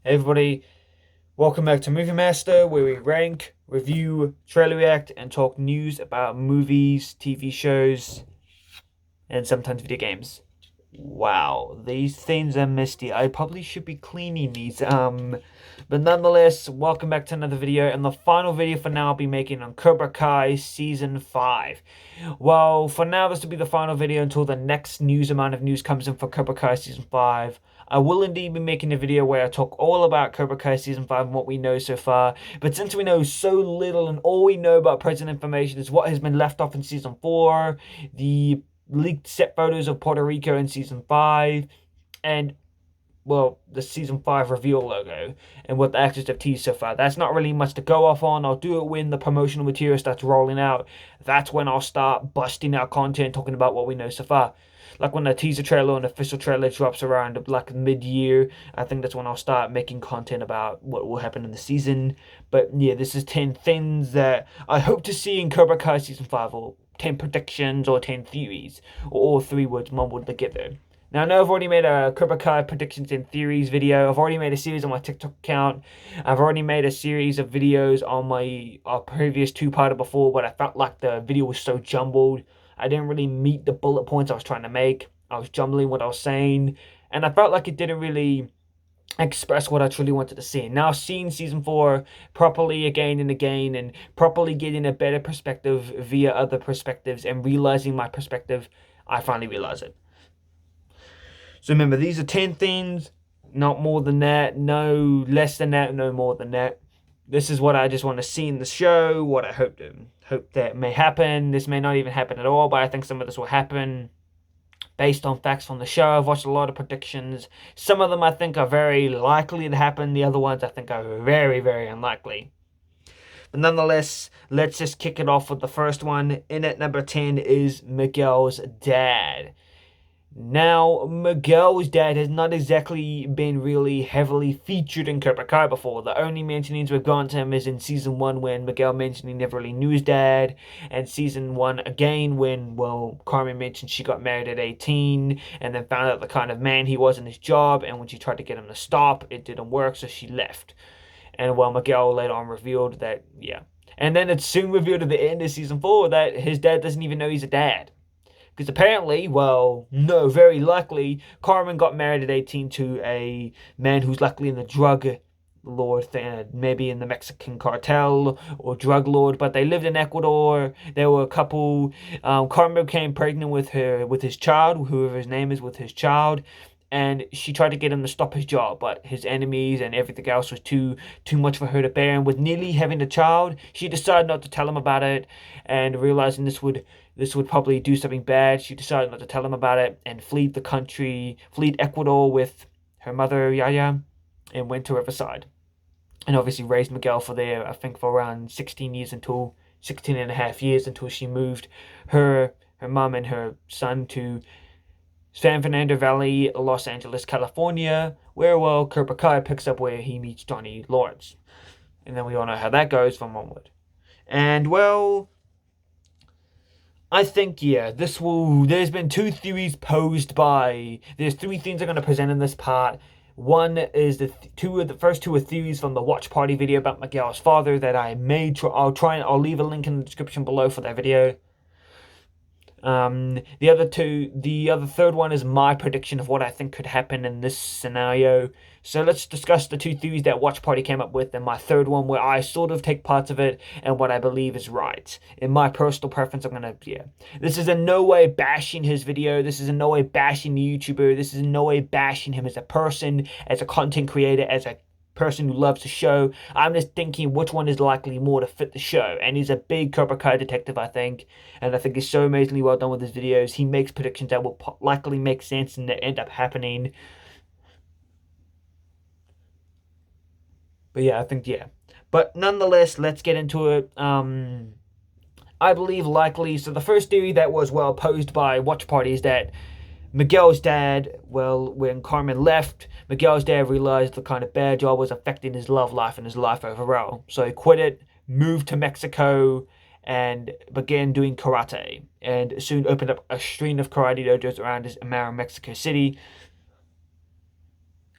Hey everybody, welcome back to Movie Master, where we rank, review, trailer react, and talk news about movies, TV shows, and sometimes video games. Wow, these things are misty. I probably should be cleaning these. But nonetheless, welcome back to another video, and the final video for now I'll be making on Cobra Kai Season 5. Well, for now this will be the final video until the next amount of news comes in for Cobra Kai Season 5. I will indeed be making a video where I talk all about Cobra Kai Season 5 and what we know so far, but since we know so little and all we know about present information is what has been left off in Season 4, the leaked set photos of Puerto Rico in Season 5, and, well, the Season 5 reveal logo, and what the actors have teased so far. That's not really much to go off on. I'll do it when the promotional material starts rolling out. That's when I'll start busting out content, talking about what we know so far. Like when the teaser trailer and official trailer drops around like mid-year, I think that's when I'll start making content about what will happen in the season. But yeah, this is 10 things that I hope to see in Cobra Kai Season 5, or 10 predictions, or 10 theories, or all three words mumbled together. Now, I know I've already made a Cobra Kai predictions and theories video. I've already made a series on my TikTok account. I've already made a series of videos on my previous two-parter before, but I felt like the video was so jumbled. I didn't really meet the bullet points I was trying to make. I was jumbling what I was saying, and I felt like it didn't really express what I truly wanted to see. Now seeing Season 4 properly again and again, and properly getting a better perspective via other perspectives and realizing my perspective, I finally realize it. So remember, these are 10 things, not more than that, no less than that, no more than that. This is what I just want to see in the show, what I hope that may happen. This may not even happen at all, but I think some of this will happen based on facts from the show. I've watched a lot of predictions. Some of them I think are very likely to happen. The other ones I think are very, very unlikely. But nonetheless, let's just kick it off with the first one. In at number 10 is Miguel's dad. Now, Miguel's dad has not exactly been really heavily featured in Cobra Kai before. The only mentionings we've gotten to him is in Season 1 when Miguel mentioned he never really knew his dad, and Season 1 again when, well, Carmen mentioned she got married at 18 and then found out the kind of man he was in his job, and when she tried to get him to stop, it didn't work, so she left. And, well, Miguel later on revealed that, yeah. And then it's soon revealed at the end of Season 4 that his dad doesn't even know he's a dad. Because apparently, well, no, very likely, Carmen got married at 18 to a man who's likely in the drug lord thing, maybe in the Mexican cartel or drug lord, but they lived in Ecuador. They were a couple. Carmen became pregnant with his child, whoever his name is, with his child. And she tried to get him to stop his job, but his enemies and everything else was too much for her to bear. And with nearly having a child, she decided not to tell him about it, and realizing this would probably do something bad, she decided not to tell him about it and fled Ecuador with her mother, Yaya, and went to Riverside. And obviously raised Miguel for there, I think, for around 16 and a half years until she moved her mom and her son to San Fernando Valley, Los Angeles, California, where, well, Cobra Kai picks up where he meets Johnny Lawrence. And then we all know how that goes from onward. And, well, I think, yeah, there's been two theories posed by, there's three things I'm going to present in this part. One is the first two are theories from the watch party video about Miguel's father that I made. I'll leave a link in the description below for that video. The third one is my prediction of what I think could happen in this scenario. So let's discuss the two theories that Watch Party came up with, and my third one where I sort of take parts of it and what I believe is right. In my personal preference, This is in no way bashing his video. This is in no way bashing the YouTuber. This is in no way bashing him as a person, as a content creator, as a person who loves the show. I'm just thinking which one is likely more to fit the show, and he's a big Cobra Kai detective, I think, and I think he's so amazingly well done with his videos. He makes predictions that will likely make sense and that end up happening. But yeah, I think, yeah. But nonetheless, let's get into it. I believe likely, so the first theory that was well posed by Watch Party is that Miguel's dad, well, when Carmen left, Miguel's dad realized the kind of bad job was affecting his love life and his life overall. So he quit it, moved to Mexico, and began doing karate. And soon opened up a string of karate dojos around Mexico City.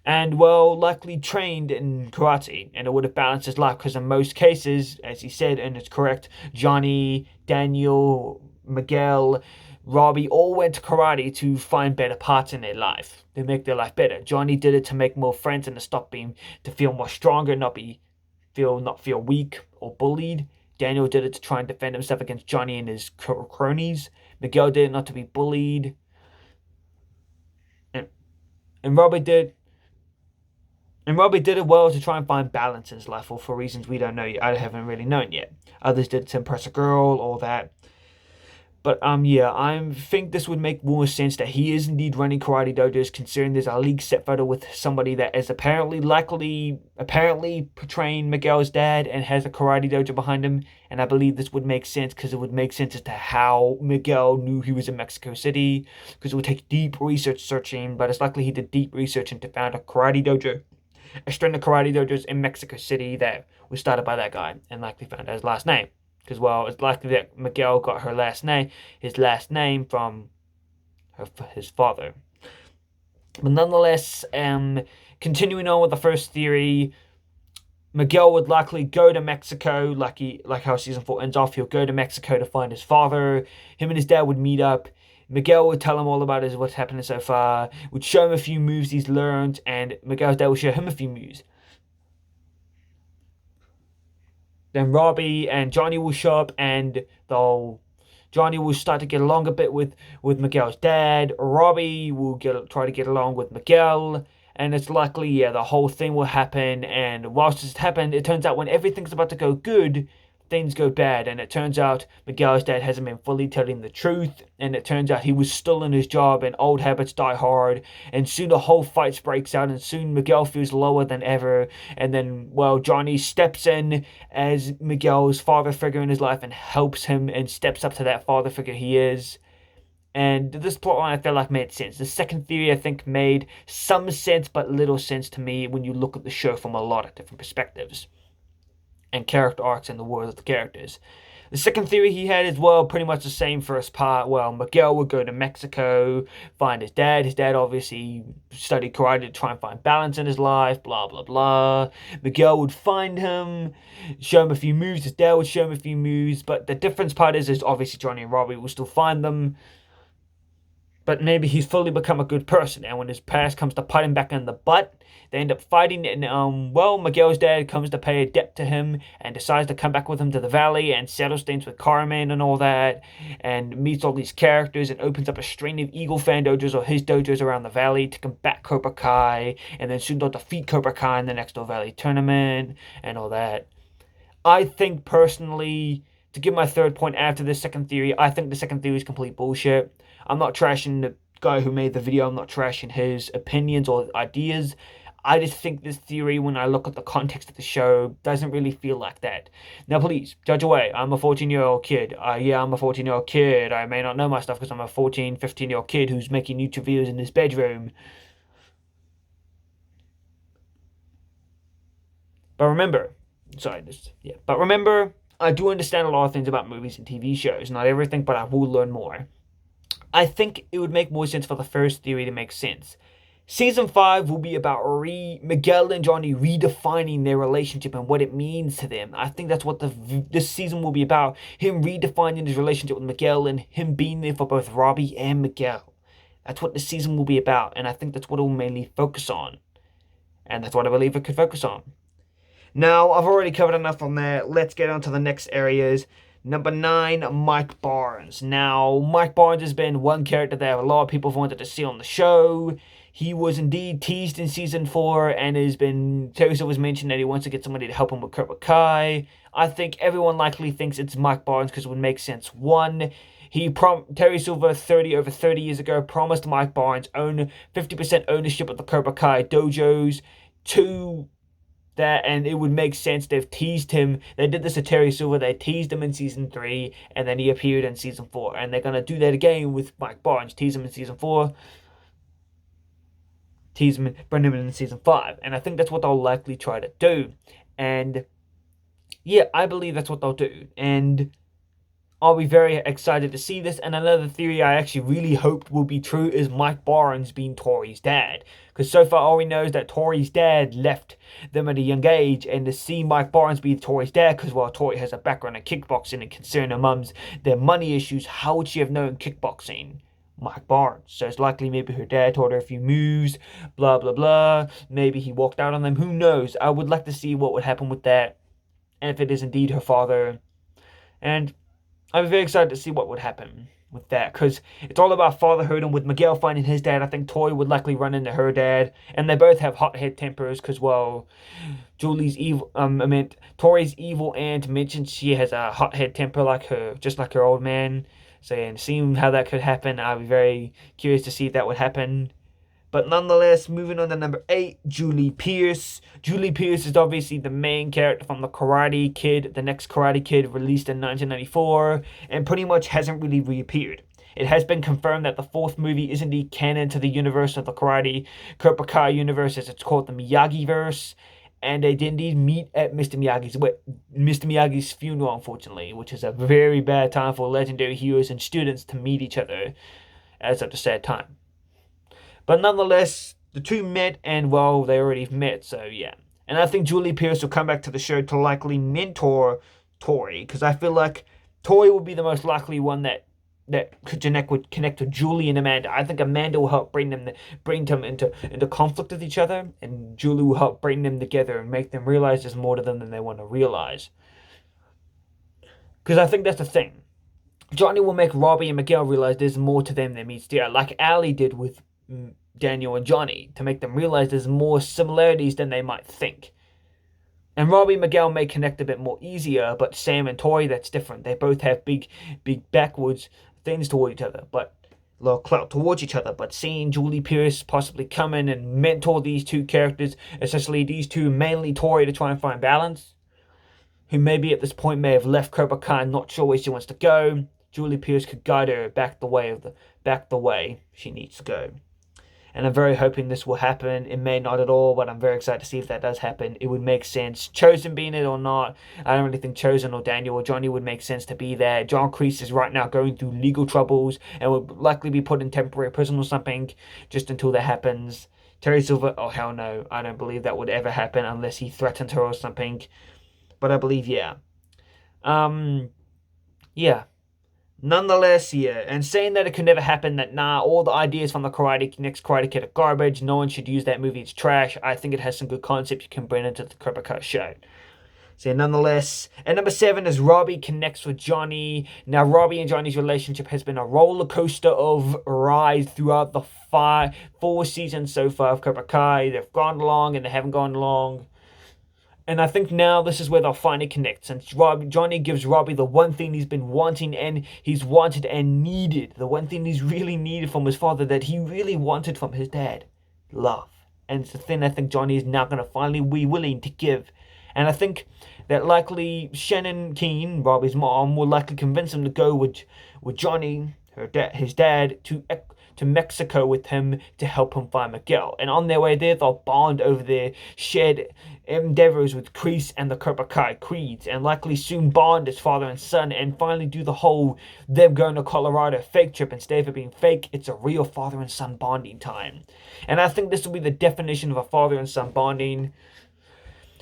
and well, likely trained in karate, and it would have balanced his life because in most cases, as he said, and it's correct, Johnny, Daniel, Miguel, Robbie all went to karate to find better parts in their life, to make their life better. Johnny did it to make more friends and to feel more stronger, not feel weak or bullied. Daniel did it to try and defend himself against Johnny and his cronies. Miguel did it not to be bullied, and, and Robbie did And Robbie did it well to try and find balance in his life, or for reasons we don't know yet. I haven't really known yet. Others did it to impress a girl, all that. But yeah, I think this would make more sense that he is indeed running karate dojos, considering there's a leaked set photo with somebody that is apparently portraying Miguel's dad and has a karate dojo behind him. And I believe this would make sense because it would make sense as to how Miguel knew he was in Mexico City, because it would take deep research searching, but it's likely he did deep research and found a karate dojo, a string of karate dojos in Mexico City that was started by that guy, and likely found out his last name. Because, well, it's likely that Miguel got his last name from his father. But nonetheless, continuing on with the first theory, Miguel would likely go to Mexico, like how season 4 ends off. He'll go to Mexico to find his father. Him and his dad would meet up. Miguel would tell him all about what's happening so far, would show him a few moves he's learned, and Miguel's dad would show him a few moves. Then Robbie and Johnny will show up, and Johnny will start to get along a bit with Miguel's dad. Robbie will try to get along with Miguel, and it's likely, the whole thing will happen. And whilst it's happened, it turns out when everything's about to go good, things go bad, and it turns out Miguel's dad hasn't been fully telling the truth, and it turns out he was still in his job, and old habits die hard, and soon the whole fight breaks out, and soon Miguel feels lower than ever, and then, well, Johnny steps in as Miguel's father figure in his life and helps him and steps up to that father figure he is. And this plotline I felt like made sense. The second theory I think made some sense, but little sense to me when you look at the show from a lot of different perspectives and character arcs and the world of the characters. The second theory he had is, well, pretty much the same first part. Well, Miguel would go to Mexico, find his dad. His dad obviously studied karate to try and find balance in his life, blah, blah, blah. Miguel would find him, show him a few moves. His dad would show him a few moves. But the difference part is obviously Johnny and Robbie will still find them. But maybe he's fully become a good person, and when his past comes to bite him back in the butt, they end up fighting, and Miguel's dad comes to pay a debt to him and decides to come back with him to the valley and settles things with Carmen and all that, and meets all these characters and opens up a string of Eagle fan dojos or his dojos around the valley to combat Cobra Kai, and then soon they'll defeat Cobra Kai in the next Valley tournament and all that. I think personally, to give my third point after this second theory, I think the second theory is complete bullshit. I'm not trashing the guy who made the video. I'm not trashing his opinions or ideas. I just think this theory, when I look at the context of the show, doesn't really feel like that. Now, please, judge away. I'm a 14-year-old kid. I'm a 14-year-old kid. I may not know my stuff because I'm a 14, 15-year-old kid who's making YouTube videos in his bedroom. But remember, I do understand a lot of things about movies and TV shows. Not everything, but I will learn more. I think it would make more sense for the first theory to make sense. Season 5 will be about Miguel and Johnny redefining their relationship and what it means to them. I think that's what this season will be about. Him redefining his relationship with Miguel and him being there for both Robbie and Miguel. That's what this season will be about, and I think that's what it will mainly focus on. And that's what I believe it could focus on. Now, I've already covered enough on that. Let's get on to the next areas. Number 9, Mike Barnes. Now, Mike Barnes has been one character that a lot of people have wanted to see on the show. He was indeed teased in Season 4 and Terry Silver's mentioned that he wants to get somebody to help him with Cobra Kai. I think everyone likely thinks it's Mike Barnes because it would make sense. One, Terry Silver over 30 years ago promised Mike Barnes 50% ownership of the Cobra Kai dojos. Two, and it would make sense. They've teased him. They did this to Terry Silver. They teased him in Season 3, and then he appeared in Season 4. And they're going to do that again with Mike Barnes. Tease him in Season 4. Tease him, bring him in Season 5. And I think that's what they'll likely try to do. And, yeah, I believe that's what they'll do. And I'll be very excited to see this. And another theory I actually really hoped will be true is Mike Barnes being Tori's dad. Because so far all we know is that Tori's dad left them at a young age. And to see Mike Barnes be Tori's dad, because while Tori has a background in kickboxing and considering her mum's their money issues, how would she have known kickboxing? Mike Barnes. So it's likely maybe her dad taught her a few moves, blah, blah, blah. Maybe he walked out on them. Who knows? I would like to see what would happen with that. And if it is indeed her father. And I'm very excited to see what would happen with that, because it's all about fatherhood, and with Miguel finding his dad, I think Tori would likely run into her dad, and they both have hot-head tempers, because, well, Tori's evil aunt mentioned she has a hot-head temper just like her old man, so, and seeing how that could happen, I'd be very curious to see if that would happen. But nonetheless, moving on to number 8, Julie Pierce. Julie Pierce is obviously the main character from The Karate Kid, the next Karate Kid released in 1994, and pretty much hasn't really reappeared. It has been confirmed that the 4th movie is indeed canon to the universe of the Cobra Kai universe, as it's called the Miyagi-verse, and they did indeed meet at Mr. Miyagi's funeral, unfortunately, which is a very bad time for legendary heroes and students to meet each other at such a sad time. But nonetheless, the two met, and well, they already met, so yeah. And I think Julie Pierce will come back to the show to likely mentor Tori, because I feel like Tori would be the most likely one that could connect with Julie and Amanda. I think Amanda will help bring them into conflict with each other, and Julie will help bring them together and make them realize there's more to them than they want to realize. Because I think that's the thing. Johnny will make Robbie and Miguel realize there's more to them than meets the eye, like Ali did with Daniel and Johnny, to make them realize there's more similarities than they might think. And Robbie and Miguel may connect a bit more easier, but Sam and Tori, that's different. They both have big backwards things toward each other, but a lot of clout towards each other. But seeing Julie Pierce possibly come in and mentor these two characters, especially these two, mainly Tori, to try and find balance, who maybe at this point may have left Cobra Kai, not sure where she wants to go, Julie Pierce could guide her back the way she needs to go. And I'm very hoping this will happen. It may not at all, but I'm very excited to see if that does happen. It would make sense. Chozen being it or not, I don't really think Chozen or Daniel or Johnny would make sense to be there. John Kreese is right now going through legal troubles and would likely be put in temporary prison or something just until that happens. Terry Silver, oh hell no, I don't believe that would ever happen unless he threatens her or something. But I believe, yeah. Yeah. Nonetheless, yeah, and saying that it could never happen, that all the ideas from the next Karate Kid are garbage, no one should use that movie, it's trash, I think it has some good concepts you can bring into the Cobra Kai show. So nonetheless, and number 7 is Robbie connects with Johnny. Now, Robbie and Johnny's relationship has been a roller coaster of rise throughout the 4 seasons so far of Cobra Kai. They've gone along and they haven't gone along. And I think now this is where they'll finally connect, since Johnny gives Robbie the one thing he's been wanting, and he's wanted and needed. The one thing he's really needed from his father that he really wanted from his dad. Love. And it's the thing I think Johnny is now going to finally be willing to give. And I think that likely Shannon Keene, Robbie's mom, will likely convince him to go with Johnny, his dad, to Mexico with him to help him find Miguel. And on their way there, they'll bond over their shared endeavors with Kreese and the Cobra Kai creeds, and likely soon bond as father and son, and finally do the whole them going to Colorado fake trip. Instead of it being fake, it's a real father and son bonding time. And I think this will be the definition of a father and son bonding.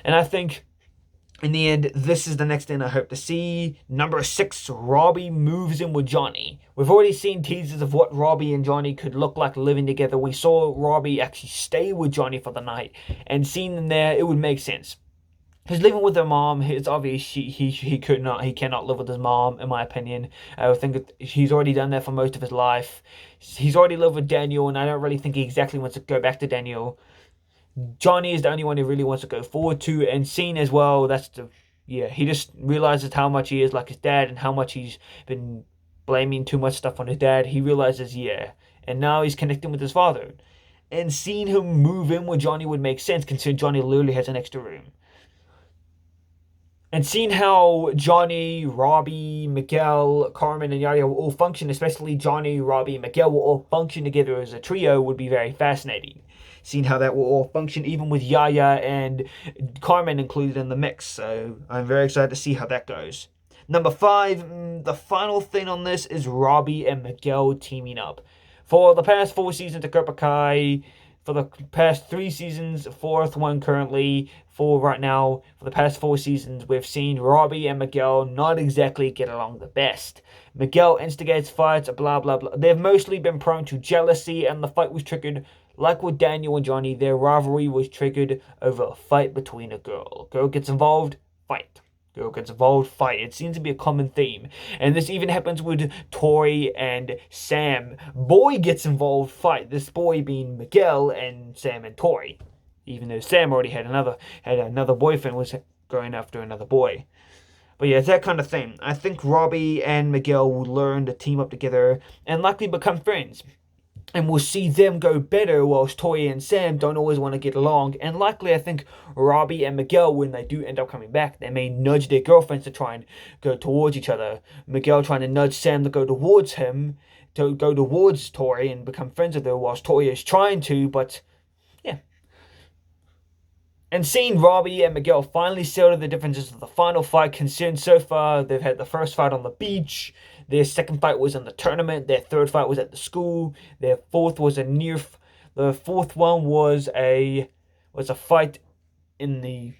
And I think in the end, this is the next thing I hope to see. Number 6, Robbie moves in with Johnny. We've already seen teasers of what Robbie and Johnny could look like living together. We saw Robbie actually stay with Johnny for the night, and seeing them there, it would make sense. He's living with their mom. It's obvious he cannot live with his mom, in my opinion. I think he's already done that for most of his life. He's already lived with Daniel, and I don't really think he exactly wants to go back to Daniel. Johnny is the only one he really wants to go forward to, and seeing as well, he just realizes how much he is like his dad and how much he's been blaming too much stuff on his dad. He realizes, and now he's connecting with his father. And seeing him move in with Johnny would make sense, considering Johnny literally has an extra room. And seeing how Johnny, Robbie, Miguel, Carmen, and Yaya will all function, especially Johnny, Robbie, and Miguel will all function together as a trio, would be very fascinating. Seeing how that will all function, even with Yaya and Carmen included in the mix. So I'm very excited to see how that goes. Number 5, the final thing on this is Robbie and Miguel teaming up. For the past 4 seasons of Cobra Kai, for the past 3 seasons, 4th one currently, 4 right now, for the past 4 seasons, we've seen Robbie and Miguel not exactly get along the best. Miguel instigates fights, blah blah blah. They've mostly been prone to jealousy, and the fight was triggered, like with Daniel and Johnny, their rivalry was triggered over a fight between a girl. Girl gets involved, fight. Girl gets involved, fight. It seems to be a common theme. And this even happens with Tori and Sam. Boy gets involved, fight. This boy being Miguel and Sam and Tori. Even though Sam already had another boyfriend, was going after another boy. But yeah, it's that kind of thing. I think Robbie and Miguel will learn to team up together and likely become friends. And we'll see them go better, whilst Tori and Sam don't always want to get along. And likely, I think Robbie and Miguel, when they do end up coming back, they may nudge their girlfriends to try and go towards each other. Miguel trying to nudge Sam to go towards him, to go towards Tori and become friends with her, whilst Tori is trying to, but yeah. And seeing Robbie and Miguel finally settle the differences of the final fight concerned so far, they've had the first fight on the beach, their second fight was in the tournament, their third fight was at the school, their fourth was the fourth one was a fight in the,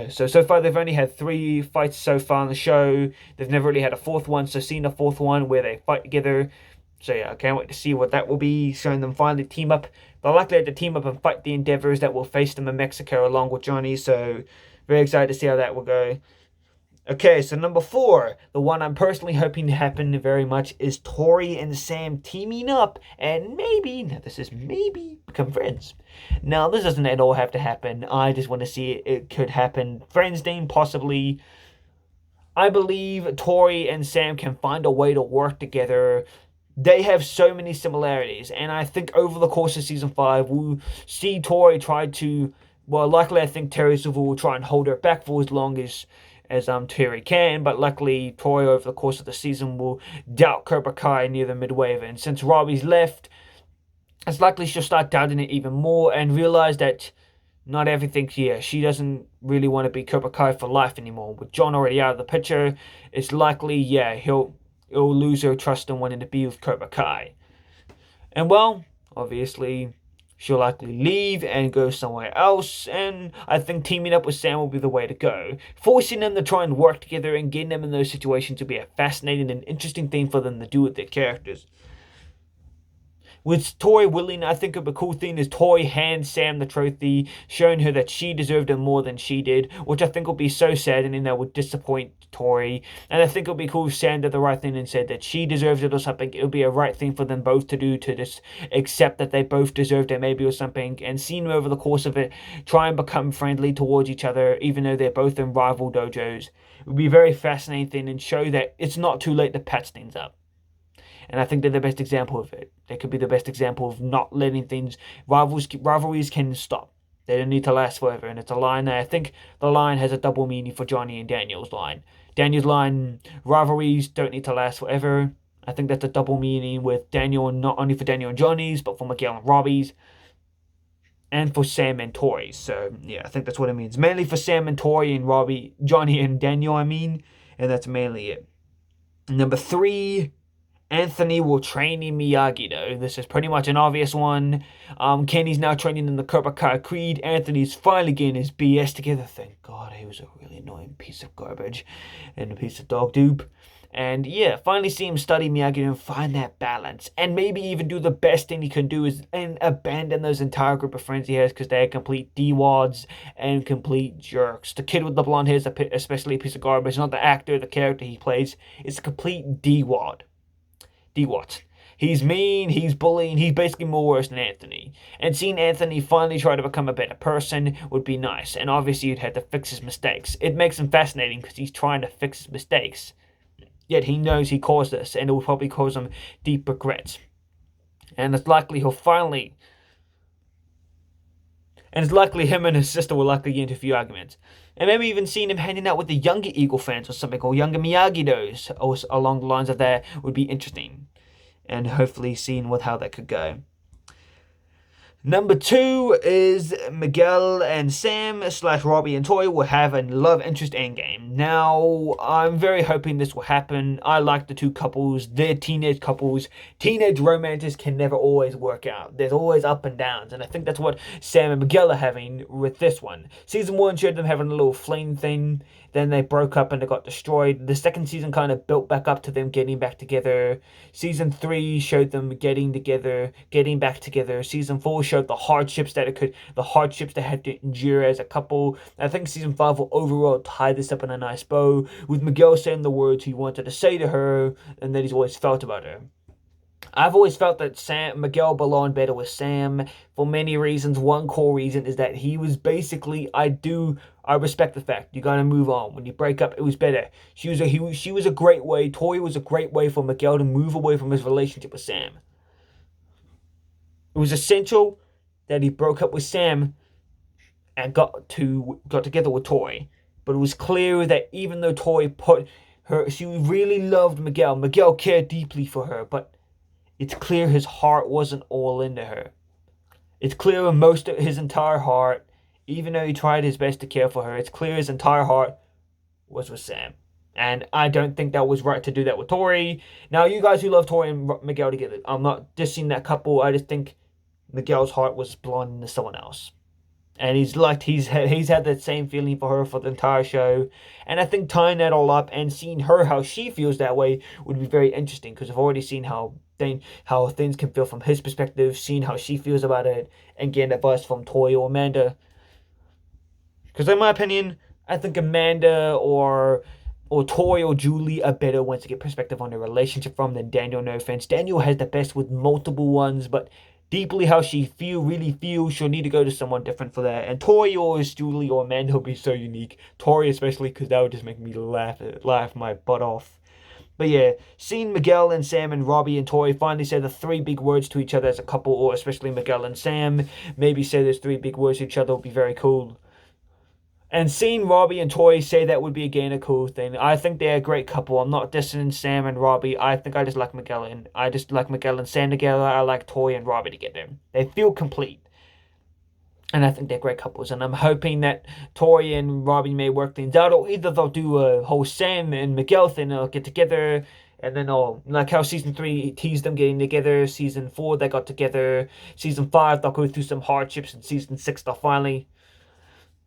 so far they've only had 3 fights so far on the show, they've never really had a fourth one, so seeing a fourth one where they fight together, so yeah, I can't wait to see what that will be, showing them finally team up. They're likely to team up and fight the Endeavors that will face them in Mexico along with Johnny, so very excited to see how that will go. Okay, so number 4, the one I'm personally hoping to happen very much, is Tori and Sam teaming up and maybe become friends. Now, this doesn't at all have to happen. I just want to see it could happen. Friends name, possibly. I believe Tori and Sam can find a way to work together. They have so many similarities, and I think over the course of season 5, we'll see Tori try to, well, luckily I think Terry Silver will try and hold her back for as long as Terry can, but luckily Tori over the course of the season will doubt Cobra Kai near the midway of it, and since Robbie's left, it's likely she'll start doubting it even more and realize that not everything here. She doesn't really want to be Cobra Kai for life anymore. With John already out of the picture, it's likely, yeah, he'll lose her trust in wanting to be with Cobra Kai. And well, obviously, she'll likely leave and go somewhere else, and I think teaming up with Sam will be the way to go. Forcing them to try and work together and getting them in those situations will be a fascinating and interesting thing for them to do with their characters. With Tori willing, I think a cool thing is Tori hands Sam the trophy, showing her that she deserved it more than she did, which I think will be so saddening that would disappoint Tori. And I think it would be cool if Sam did the right thing and said that she deserved it or something. It would be a right thing for them both to do, to just accept that they both deserved it maybe or something, and seeing them over the course of it try and become friendly towards each other, even though they're both in rival dojos. It would be a very fascinating thing and show that it's not too late to patch things up. And I think they're the best example of it. They could be the best example of not letting things... Rivalries can stop. They don't need to last forever. And it's a line that I think the line has a double meaning for Johnny and Daniel's line. Daniel's line, rivalries don't need to last forever. I think that's a double meaning with Daniel, not only for Daniel and Johnny's, but for Miguel and Robbie's. And for Sam and Tori's. So, yeah, I think that's what it means. Mainly for Sam and Tori and Robbie, Johnny and Daniel, I mean. And that's mainly it. Number 3... Anthony will train in Miyagi, though. This is pretty much an obvious one. Kenny's now training in the Cobra Kai Creed. Anthony's finally getting his BS together. Thank God, he was a really annoying piece of garbage and a piece of dog dupe. And yeah, finally see him study Miyagi and find that balance. And maybe even do the best thing he can do is and abandon those entire group of friends he has because they're complete D-wads and complete jerks. The kid with the blonde hair is especially a piece of garbage. Not the actor, the character he plays. It's a complete D-wad. D-Watt. He's mean, he's bullying, he's basically more worse than Anthony. And seeing Anthony finally try to become a better person would be nice. And obviously you'd have to fix his mistakes. It makes him fascinating because he's trying to fix his mistakes. Yet he knows he caused this, and it will probably cause him deep regrets. And it's likely he'll finally... And it's likely him and his sister will likely get into a few arguments. And maybe even seeing him hanging out with the younger Eagle fans or something, or younger Miyagi-Dos, or along the lines of that, would be interesting. And hopefully seeing how that could go. Number 2 is Miguel and Sam / Robbie and Tori will have a love interest endgame. Now, I'm very hoping this will happen. I like the two couples. They're teenage couples. Teenage romances can never always work out. There's always up and downs, and I think that's what Sam and Miguel are having with this one. Season 1 showed them having a little flame thing. Then they broke up and they got destroyed. The second season kind of built back up to them getting back together. Season 3 showed them getting together, getting back together. Season 4 showed the hardships they had to endure as a couple. I think season 5 will overall tie this up in a nice bow, with Miguel saying the words he wanted to say to her and that he's always felt about her. I've always felt that Miguel belonged better with Sam for many reasons. One core reason is that he was basically, I respect the fact you gotta move on. When you break up, it was better. She was a great way. Tori was a great way for Miguel to move away from his relationship with Sam. It was essential that he broke up with Sam and got together with Tori. But it was clear that even though Tori she really loved Miguel. Miguel cared deeply for her, but it's clear his heart wasn't all into her. It's clear most of his entire heart, even though he tried his best to care for her, it's clear his entire heart was with Sam. And I don't think that was right to do that with Tori. Now, you guys who love Tori and Miguel together, I'm not dissing that couple. I just think Miguel's heart was belonging to someone else. And he's had that same feeling for her for the entire show. And I think tying that all up and seeing her how she feels that way would be very interesting, because I've already seen how things can feel from his perspective, seeing how she feels about it, and getting advice from Tori or Amanda. Because in my opinion, I think Amanda or Tori or Julie are better ones to get perspective on their relationship from than Daniel. No offense, Daniel has the best with multiple ones, but deeply how she really feels, she'll need to go to someone different for that. And Tori or Julie or Amanda will be so unique. Tori especially, because that would just make me laugh my butt off. But yeah, seeing Miguel and Sam and Robbie and Tori finally say the 3 big words to each other as a couple, or especially Miguel and Sam, maybe say those 3 big words to each other, would be very cool. And seeing Robbie and Tori say that would be again a cool thing. I think they're a great couple. I'm not dissing Sam and Robbie. I just like Miguel and Sam together. I like Tori and Robbie together. They feel complete. And I think they're great couples. And I'm hoping that Tori and Robbie may work things out. Or either they'll do a whole Sam and Miguel thing. They'll get together. And then like how season 3 teased them getting together. Season 4 they got together. Season 5 they'll go through some hardships. And season 6 they'll finally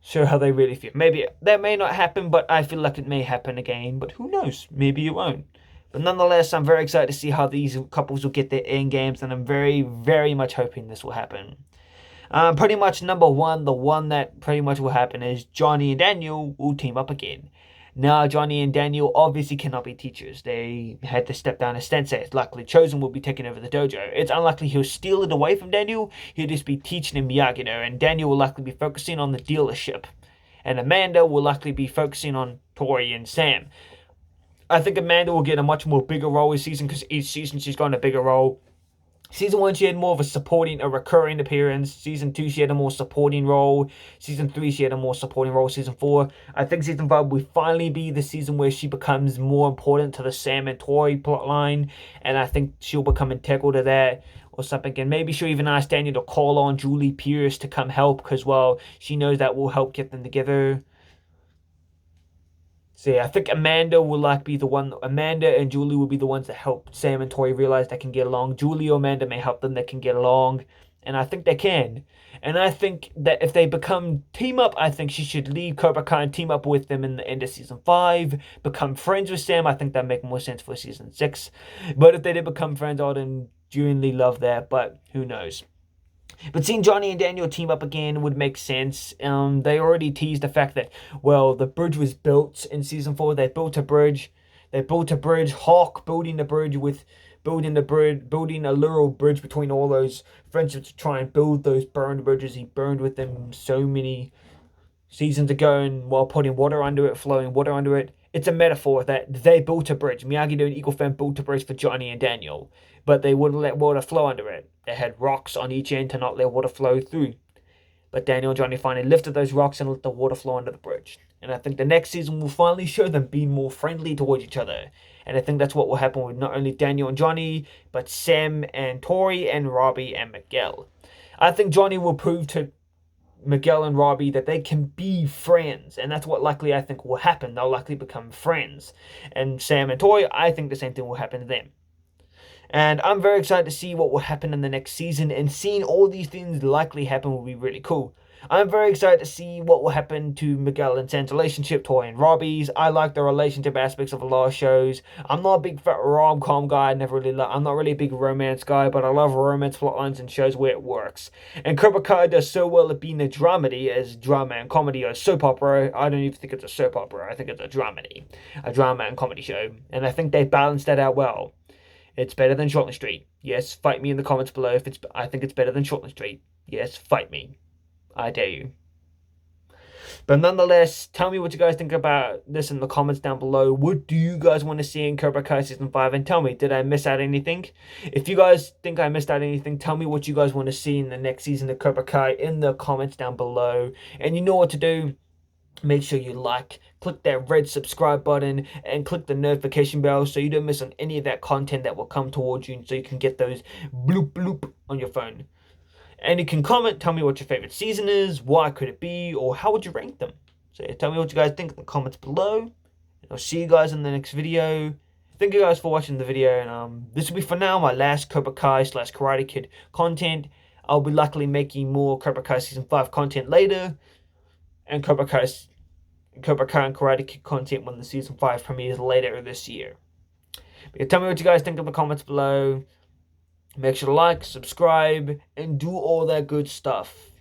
show how they really feel. Maybe that may not happen, but I feel like it may happen again. But who knows? Maybe it won't. But nonetheless, I'm very excited to see how these couples will get their end games. And I'm very, very much hoping this will happen. Pretty much number 1, the one that pretty much will happen is Johnny and Daniel will team up again. Now, Johnny and Daniel obviously cannot be teachers. They had to step down as senseis. Luckily, Chozen will be taking over the dojo. It's unlikely he'll steal it away from Daniel. He'll just be teaching him Miyagi-Do, and Daniel will likely be focusing on the dealership. And Amanda will likely be focusing on Tori and Sam. I think Amanda will get a much more bigger role this season, because each season she's gotten a bigger role. Season 1, she had more of a recurring appearance. Season 2, she had a more supporting role. Season 3, she had a more supporting role. Season 4, I think Season 5 will finally be the season where she becomes more important to the Sam and Tori plotline. And I think she'll become integral to that or something. And maybe she'll even ask Daniel to call on Julie Pierce to come help, because, well, she knows that will help get them together. So yeah, I think Amanda and Julie will be the ones that help Sam and Tori realize they can get along. Julie or Amanda may help them that can get along. And I think they can. And I think that if they team up, I think she should leave Cobra Kai and team up with them in the end of season 5. Become friends with Sam. I think that make more sense for season 6. But if they did become friends, I would genuinely love that. But who knows? But seeing Johnny and Daniel team up again would make sense. They already teased the fact that, well, the bridge was built in season 4. They built a bridge. Hawk building a literal bridge between all those friendships to try and build those burned bridges. He burned with them so many seasons ago, and while putting water under it, flowing water under it. It's a metaphor that they built a bridge. Miyagi-Do and Eagle Fan built a bridge for Johnny and Daniel, but they wouldn't let water flow under it. They had rocks on each end to not let water flow through. But Daniel and Johnny finally lifted those rocks and let the water flow under the bridge. And I think the next season will finally show them being more friendly towards each other. And I think that's what will happen with not only Daniel and Johnny, but Sam and Tori and Robbie and Miguel. I think Johnny will prove to Miguel and Robbie that they can be friends, and that's what likely I think will happen. They'll likely become friends. And Sam and Tori, I think the same thing will happen to them. And I'm very excited to see what will happen in the next season, and seeing all these things likely happen will be really cool. I'm very excited to see what will happen to Miguel and Sam's relationship, Tori and Robbie's. I like the relationship aspects of a lot of shows. I'm not a big fat rom-com guy. I'm not really a big romance guy, but I love romance plotlines and shows where it works. And Cobra Kai does so well at being a dramedy, as drama and comedy or soap opera. I don't even think it's a soap opera. I think it's a dramedy, a drama and comedy show. And I think they balanced that out well. It's better than Shortland Street. Yes, fight me in the comments below if I think it's better than Shortland Street. Yes, fight me. I dare you. But nonetheless, tell me what you guys think about this in the comments down below. What do you guys want to see in Cobra Kai Season 5? And tell me, did I miss out anything? If you guys think I missed out anything, tell me what you guys want to see in the next season of Cobra Kai in the comments down below. And you know what to do. Make sure you like, click that red subscribe button, and click the notification bell so you don't miss on any of that content that will come towards you, so you can get those bloop bloop on your phone. And you can comment, tell me what your favorite season is, why could it be, or how would you rank them. So tell me what you guys think in the comments below, and I'll see you guys in the next video. Thank you guys for watching the video, and this will be for now my last Cobra Kai / Karate Kid content. I'll be likely making more Cobra Kai Season 5 content later, and Cobra Kai and Karate Kid content when the Season 5 premieres later this year. But tell me what you guys think in the comments below. Make sure to like, subscribe, and do all that good stuff.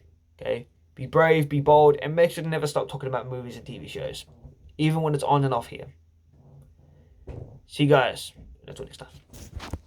Okay? Be brave, be bold, and make sure to never stop talking about movies and TV shows. Even when it's on and off here. See you guys. Until next time.